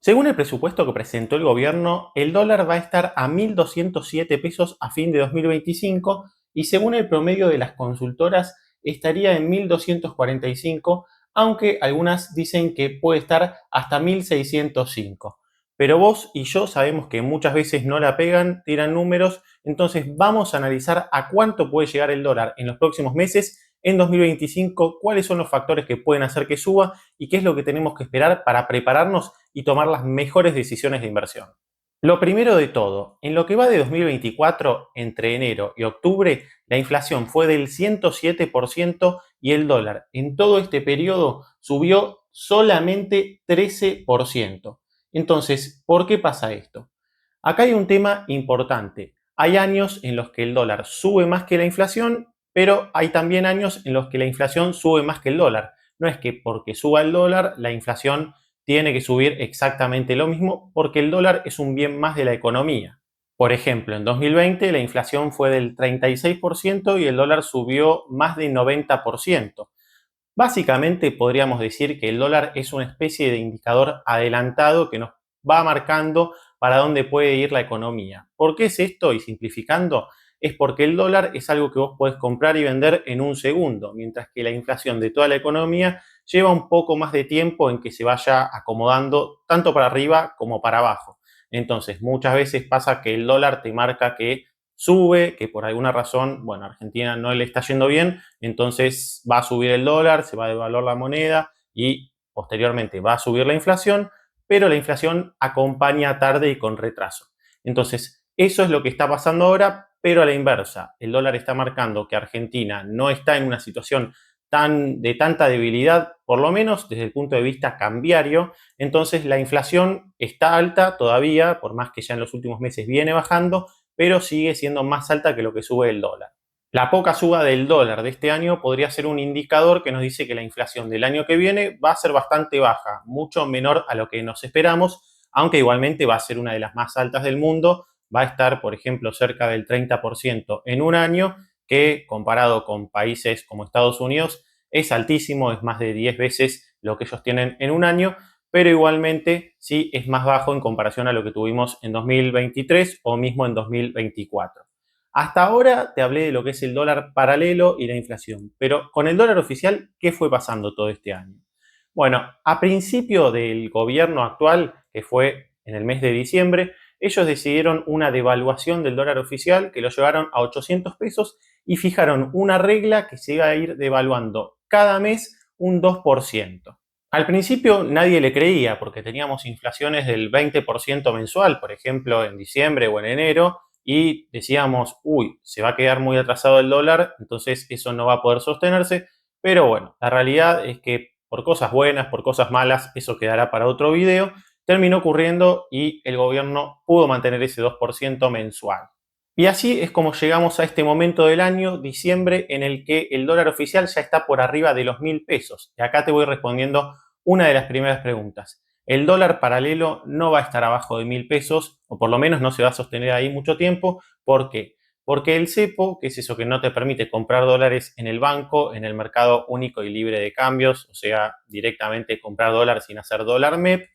Según el presupuesto que presentó el gobierno, el dólar va a estar a 1.207 pesos a fin de 2025 y según el promedio de las consultoras estaría en 1.245, aunque algunas dicen que puede estar hasta 1.605. Pero vos y yo sabemos que muchas veces no la pegan, tiran números, entonces vamos a analizar a cuánto puede llegar el dólar en los próximos meses, en 2025, cuáles son los factores que pueden hacer que suba y qué es lo que tenemos que esperar para prepararnos y tomar las mejores decisiones de inversión. Lo primero de todo, en lo que va de 2024, entre enero y octubre, la inflación fue del 107% y el dólar en todo este periodo subió solamente 13%. Entonces, ¿por qué pasa esto? Acá hay un tema importante. Hay años en los que el dólar sube más que la inflación, pero hay también años en los que la inflación sube más que el dólar. No es que porque suba el dólar, la inflación tiene que subir exactamente lo mismo, porque el dólar es un bien más de la economía. Por ejemplo, en 2020 la inflación fue del 36% y el dólar subió más del 90%. Básicamente podríamos decir que el dólar es una especie de indicador adelantado que nos va marcando para dónde puede ir la economía. ¿Por qué es esto? Y simplificando, es porque el dólar es algo que vos podés comprar y vender en un segundo, mientras que la inflación de toda la economía lleva un poco más de tiempo en que se vaya acomodando tanto para arriba como para abajo. Entonces, muchas veces pasa que el dólar te marca que sube, que por alguna razón, bueno, a Argentina no le está yendo bien, entonces va a subir el dólar, se va a devaluar la moneda y posteriormente va a subir la inflación, pero la inflación acompaña tarde y con retraso. Entonces, eso es lo que está pasando ahora, pero a la inversa. El dólar está marcando que Argentina no está en una situación de tanta debilidad, por lo menos desde el punto de vista cambiario. Entonces, la inflación está alta todavía, por más que ya en los últimos meses viene bajando, pero sigue siendo más alta que lo que sube el dólar. La poca suba del dólar de este año podría ser un indicador que nos dice que la inflación del año que viene va a ser bastante baja, mucho menor a lo que nos esperamos, aunque igualmente va a ser una de las más altas del mundo, va a estar, por ejemplo, cerca del 30% en un año, que comparado con países como Estados Unidos es altísimo, es más de 10 veces lo que ellos tienen en un año, pero igualmente sí es más bajo en comparación a lo que tuvimos en 2023 o mismo en 2024. Hasta ahora te hablé de lo que es el dólar paralelo y la inflación, pero con el dólar oficial, ¿qué fue pasando todo este año? Bueno, a principio del gobierno actual, que fue en el mes de diciembre, ellos decidieron una devaluación del dólar oficial que lo llevaron a 800 pesos y fijaron una regla que se iba a ir devaluando cada mes un 2%. Al principio nadie le creía porque teníamos inflaciones del 20% mensual, por ejemplo, en diciembre o en enero, y decíamos, uy, se va a quedar muy atrasado el dólar, entonces eso no va a poder sostenerse, pero bueno, la realidad es que por cosas buenas, por cosas malas, eso quedará para otro video, terminó ocurriendo y el gobierno pudo mantener ese 2% mensual. Y así es como llegamos a este momento del año, diciembre, en el que el dólar oficial ya está por arriba de los 1.000 pesos. Y acá te voy respondiendo una de las primeras preguntas. El dólar paralelo no va a estar abajo de 1.000 pesos, o por lo menos no se va a sostener ahí mucho tiempo. ¿Por qué? Porque el cepo, que es eso que no te permite comprar dólares en el banco, en el mercado único y libre de cambios, o sea, directamente comprar dólares sin hacer dólar MEP,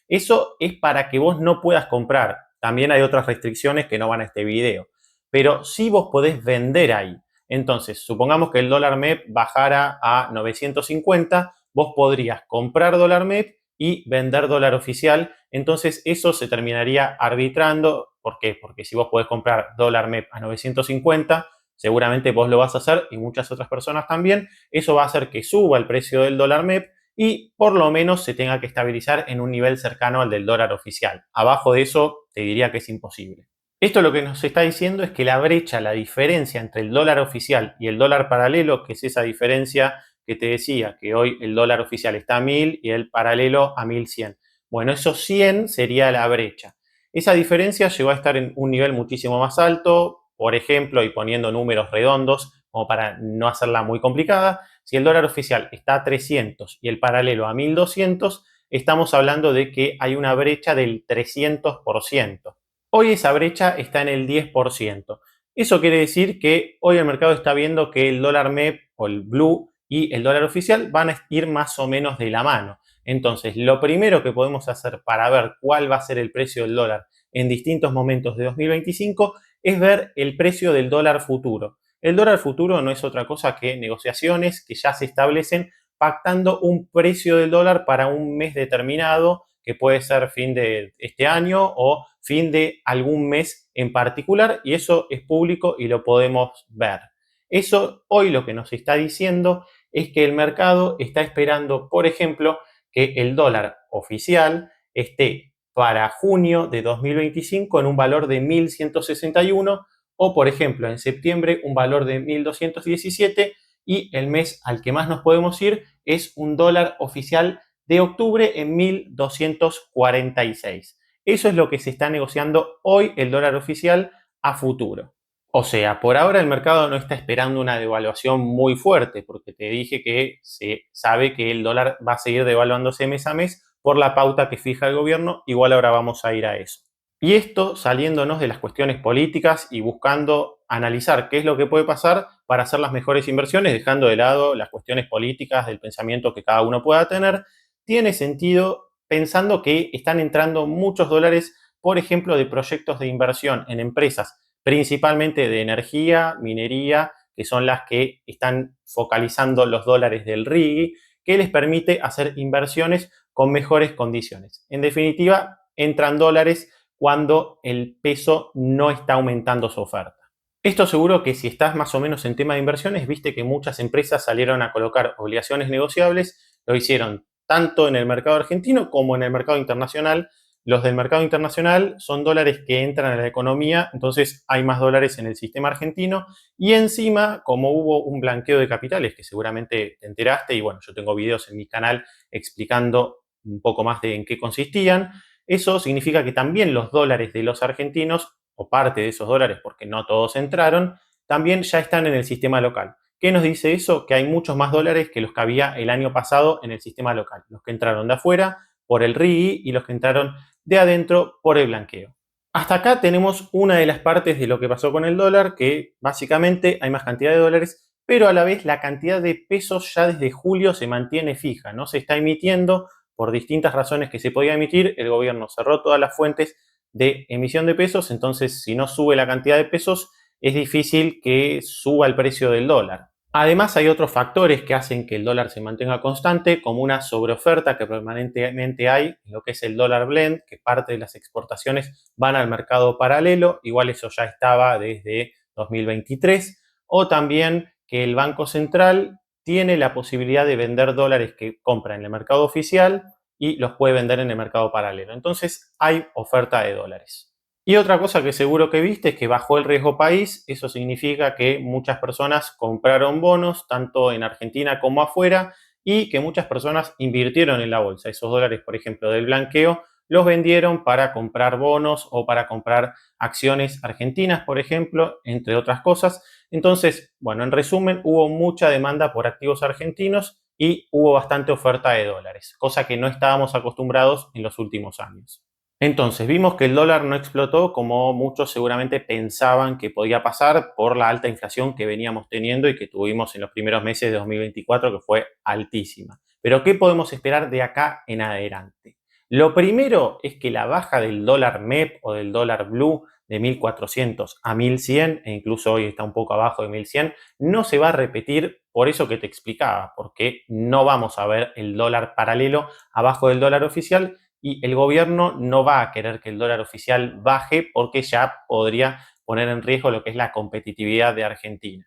eso es para que vos no puedas comprar. También hay otras restricciones que no van a este video. Pero sí vos podés vender ahí. Entonces, supongamos que el dólar MEP bajara a 950, vos podrías comprar dólar MEP y vender dólar oficial. Entonces, eso se terminaría arbitrando. ¿Por qué? Porque si vos podés comprar dólar MEP a 950, seguramente vos lo vas a hacer y muchas otras personas también. Eso va a hacer que suba el precio del dólar MEP y por lo menos se tenga que estabilizar en un nivel cercano al del dólar oficial. Abajo de eso te diría que es imposible. Esto lo que nos está diciendo es que la brecha, la diferencia entre el dólar oficial y el dólar paralelo, que es esa diferencia que te decía, que hoy el dólar oficial está a 1.000 y el paralelo a 1.100. Bueno, esos 100 sería la brecha. Esa diferencia llegó a estar en un nivel muchísimo más alto, por ejemplo, y poniendo números redondos, como para no hacerla muy complicada, si el dólar oficial está a 300 y el paralelo a 1.200, estamos hablando de que hay una brecha del 300%. Hoy esa brecha está en el 10%. Eso quiere decir que hoy el mercado está viendo que el dólar MEP o el Blue y el dólar oficial van a ir más o menos de la mano. Entonces, lo primero que podemos hacer para ver cuál va a ser el precio del dólar en distintos momentos de 2025 es ver el precio del dólar futuro. El dólar futuro no es otra cosa que negociaciones que ya se establecen pactando un precio del dólar para un mes determinado, que puede ser fin de este año o fin de algún mes en particular, y eso es público y lo podemos ver. Eso hoy lo que nos está diciendo es que el mercado está esperando, por ejemplo, que el dólar oficial esté para junio de 2025 en un valor de 1.161 o, por ejemplo, en septiembre un valor de 1.217 y el mes al que más nos podemos ir es un dólar oficial de octubre en 1.246. Eso es lo que se está negociando hoy el dólar oficial a futuro. O sea, por ahora el mercado no está esperando una devaluación muy fuerte, porque te dije que se sabe que el dólar va a seguir devaluándose mes a mes por la pauta que fija el gobierno. Igual ahora vamos a ir a eso. Y esto saliéndonos de las cuestiones políticas y buscando analizar qué es lo que puede pasar para hacer las mejores inversiones, dejando de lado las cuestiones políticas del pensamiento que cada uno pueda tener, tiene sentido pensando que están entrando muchos dólares, por ejemplo, de proyectos de inversión en empresas principalmente de energía, minería, que son las que están focalizando los dólares del RIGI, que les permite hacer inversiones con mejores condiciones. En definitiva, entran dólares cuando el peso no está aumentando su oferta. Esto seguro que si estás más o menos en tema de inversiones, viste que muchas empresas salieron a colocar obligaciones negociables, lo hicieron tanto en el mercado argentino como en el mercado internacional. Los del mercado internacional son dólares que entran a la economía, entonces hay más dólares en el sistema argentino y encima, como hubo un blanqueo de capitales, que seguramente te enteraste, y bueno, yo tengo videos en mi canal explicando un poco más de en qué consistían, eso significa que también los dólares de los argentinos, o parte de esos dólares, porque no todos entraron, también ya están en el sistema local. ¿Qué nos dice eso? Que hay muchos más dólares que los que había el año pasado en el sistema local. Los que entraron de afuera por el RIGI y los que entraron de adentro por el blanqueo. Hasta acá tenemos una de las partes de lo que pasó con el dólar, que básicamente hay más cantidad de dólares, pero a la vez la cantidad de pesos ya desde julio se mantiene fija, no se está emitiendo por distintas razones que se podía emitir. El gobierno cerró todas las fuentes de emisión de pesos, entonces si no sube la cantidad de pesos, es difícil que suba el precio del dólar. Además, hay otros factores que hacen que el dólar se mantenga constante, como una sobreoferta que permanentemente hay en lo que es el dólar blend, que parte de las exportaciones van al mercado paralelo, igual eso ya estaba desde 2023, o también que el Banco Central tiene la posibilidad de vender dólares que compra en el mercado oficial y los puede vender en el mercado paralelo. Entonces, hay oferta de dólares. Y otra cosa que seguro que viste es que bajó el riesgo país. Eso significa que muchas personas compraron bonos, tanto en Argentina como afuera, y que muchas personas invirtieron en la bolsa. Esos dólares, por ejemplo, del blanqueo, los vendieron para comprar bonos o para comprar acciones argentinas, por ejemplo, entre otras cosas. Entonces, bueno, en resumen, hubo mucha demanda por activos argentinos y hubo bastante oferta de dólares, cosa que no estábamos acostumbrados en los últimos años. Entonces, vimos que el dólar no explotó como muchos seguramente pensaban que podía pasar por la alta inflación que veníamos teniendo y que tuvimos en los primeros meses de 2024, que fue altísima. Pero, ¿qué podemos esperar de acá en adelante? Lo primero es que la baja del dólar MEP o del dólar blue de 1.400 a 1.100, e incluso hoy está un poco abajo de 1.100, no se va a repetir por eso que te explicaba, porque no vamos a ver el dólar paralelo abajo del dólar oficial, y el gobierno no va a querer que el dólar oficial baje porque ya podría poner en riesgo lo que es la competitividad de Argentina.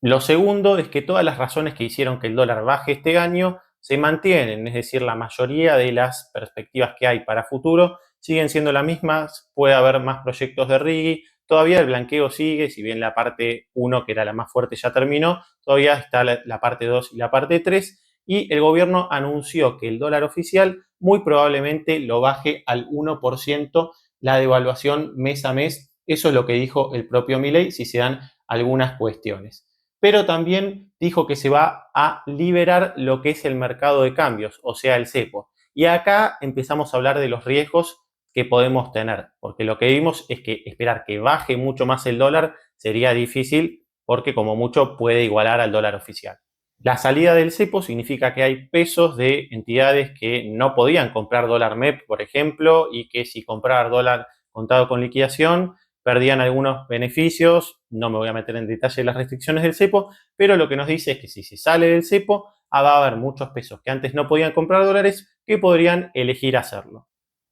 Lo segundo es que todas las razones que hicieron que el dólar baje este año se mantienen, es decir, la mayoría de las perspectivas que hay para futuro siguen siendo las mismas. Puede haber más proyectos de RIGI, todavía el blanqueo sigue, si bien la parte 1, que era la más fuerte, ya terminó, todavía está la parte 2 y la parte 3, y el gobierno anunció que el dólar oficial muy probablemente lo baje al 1% la devaluación mes a mes. Eso es lo que dijo el propio Milei si se dan algunas cuestiones. Pero también dijo que se va a liberar lo que es el mercado de cambios, o sea, el cepo. Y acá empezamos a hablar de los riesgos que podemos tener, porque lo que vimos es que esperar que baje mucho más el dólar sería difícil, porque como mucho puede igualar al dólar oficial. La salida del cepo significa que hay pesos de entidades que no podían comprar dólar MEP, por ejemplo, y que si compraban dólar contado con liquidación perdían algunos beneficios. No me voy a meter en detalle de las restricciones del cepo, pero lo que nos dice es que si se sale del cepo, va a haber muchos pesos que antes no podían comprar dólares que podrían elegir hacerlo.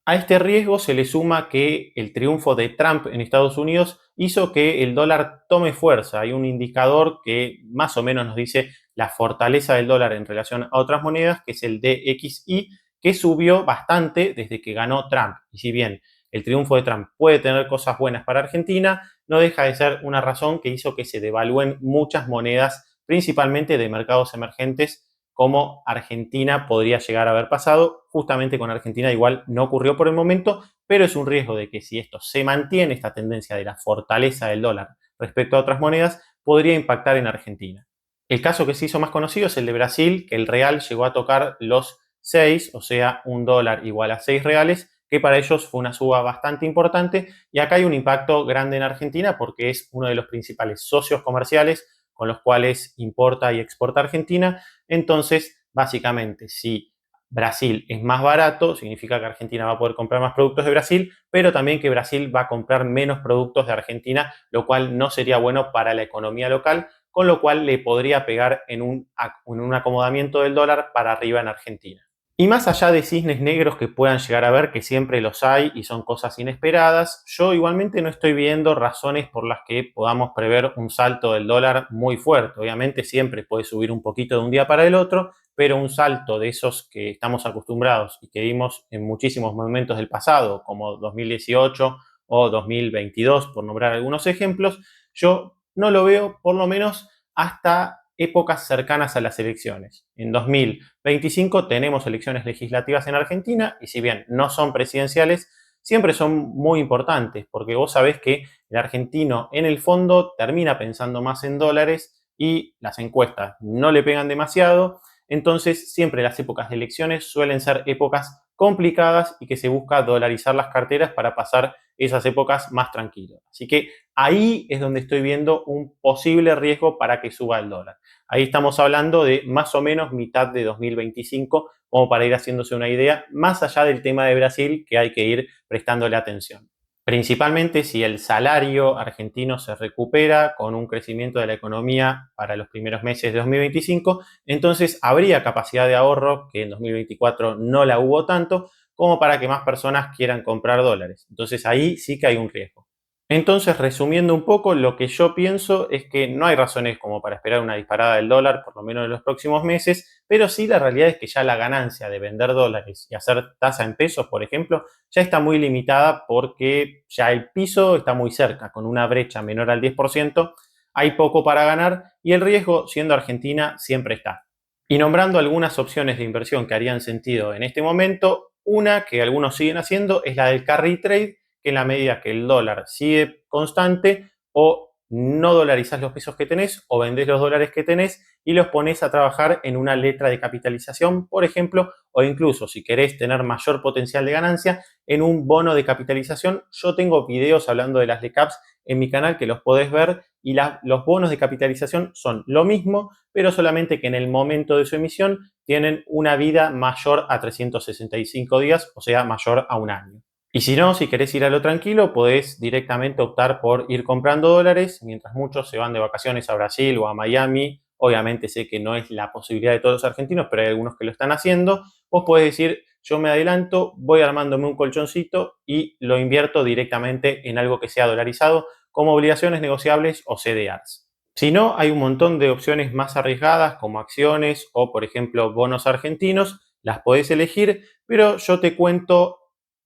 A este riesgo se le suma que el triunfo de Trump en Estados Unidos hizo que el dólar tome fuerza. Hay un indicador que más o menos nos dice la fortaleza del dólar en relación a otras monedas, que es el DXY, que subió bastante desde que ganó Trump. Y si bien el triunfo de Trump puede tener cosas buenas para Argentina, no deja de ser una razón que hizo que se devalúen muchas monedas, principalmente de mercados emergentes, como Argentina podría llegar a haber pasado. Justamente con Argentina igual no ocurrió por el momento, pero es un riesgo de que si esto se mantiene, esta tendencia de la fortaleza del dólar respecto a otras monedas, podría impactar en Argentina. El caso que se hizo más conocido es el de Brasil, que el real llegó a tocar los 6, o sea, un dólar igual a 6 reales, que para ellos fue una suba bastante importante. Y acá hay un impacto grande en Argentina porque es uno de los principales socios comerciales con los cuales importa y exporta Argentina. Entonces, básicamente, si Brasil es más barato, significa que Argentina va a poder comprar más productos de Brasil, pero también que Brasil va a comprar menos productos de Argentina, lo cual no sería bueno para la economía local, con lo cual le podría pegar en un acomodamiento del dólar para arriba en Argentina. Y más allá de cisnes negros que puedan llegar a ver, que siempre los hay y son cosas inesperadas, yo igualmente no estoy viendo razones por las que podamos prever un salto del dólar muy fuerte. Obviamente siempre puede subir un poquito de un día para el otro, pero un salto de esos que estamos acostumbrados y que vimos en muchísimos momentos del pasado, como 2018 o 2022, por nombrar algunos ejemplos, yo no lo veo por lo menos hasta épocas cercanas a las elecciones. En 2025 tenemos elecciones legislativas en Argentina y si bien no son presidenciales, siempre son muy importantes porque vos sabés que el argentino en el fondo termina pensando más en dólares y las encuestas no le pegan demasiado. Entonces siempre las épocas de elecciones suelen ser épocas complicadas y que se busca dolarizar las carteras para pasar esas épocas más tranquilas. Así que ahí es donde estoy viendo un posible riesgo para que suba el dólar. Ahí estamos hablando de más o menos mitad de 2025, como para ir haciéndose una idea, más allá del tema de Brasil, que hay que ir prestándole atención. Principalmente si el salario argentino se recupera con un crecimiento de la economía para los primeros meses de 2025, entonces habría capacidad de ahorro, que en 2024 no la hubo tanto, como para que más personas quieran comprar dólares. Entonces ahí sí que hay un riesgo. Entonces, resumiendo un poco, lo que yo pienso es que no hay razones como para esperar una disparada del dólar, por lo menos en los próximos meses, pero sí la realidad es que ya la ganancia de vender dólares y hacer tasa en pesos, por ejemplo, ya está muy limitada porque ya el piso está muy cerca, con una brecha menor al 10%, hay poco para ganar y el riesgo, siendo Argentina, siempre está. Y nombrando algunas opciones de inversión que harían sentido en este momento, una que algunos siguen haciendo es la del carry trade, que en la medida que el dólar sigue constante, o no dolarizás los pesos que tenés o vendés los dólares que tenés y los pones a trabajar en una letra de capitalización, por ejemplo, o incluso si querés tener mayor potencial de ganancia, en un bono de capitalización. Yo tengo videos hablando de las LECAPs en mi canal que los podés ver y los bonos de capitalización son lo mismo, pero solamente que en el momento de su emisión tienen una vida mayor a 365 días, o sea, mayor a un año. Y si no, si querés ir a lo tranquilo, podés directamente optar por ir comprando dólares, mientras muchos se van de vacaciones a Brasil o a Miami. Obviamente sé que no es la posibilidad de todos los argentinos, pero hay algunos que lo están haciendo. Vos podés decir, yo me adelanto, voy armándome un colchoncito y lo invierto directamente en algo que sea dolarizado, como obligaciones negociables o CDRs. Si no, hay un montón de opciones más arriesgadas como acciones o, por ejemplo, bonos argentinos. Las podés elegir, pero yo te cuento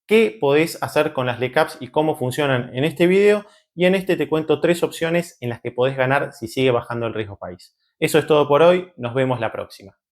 qué podés hacer con las LECAPs y cómo funcionan en este video, y en este te cuento 3 opciones en las que podés ganar si sigue bajando el riesgo país. Eso es todo por hoy, nos vemos la próxima.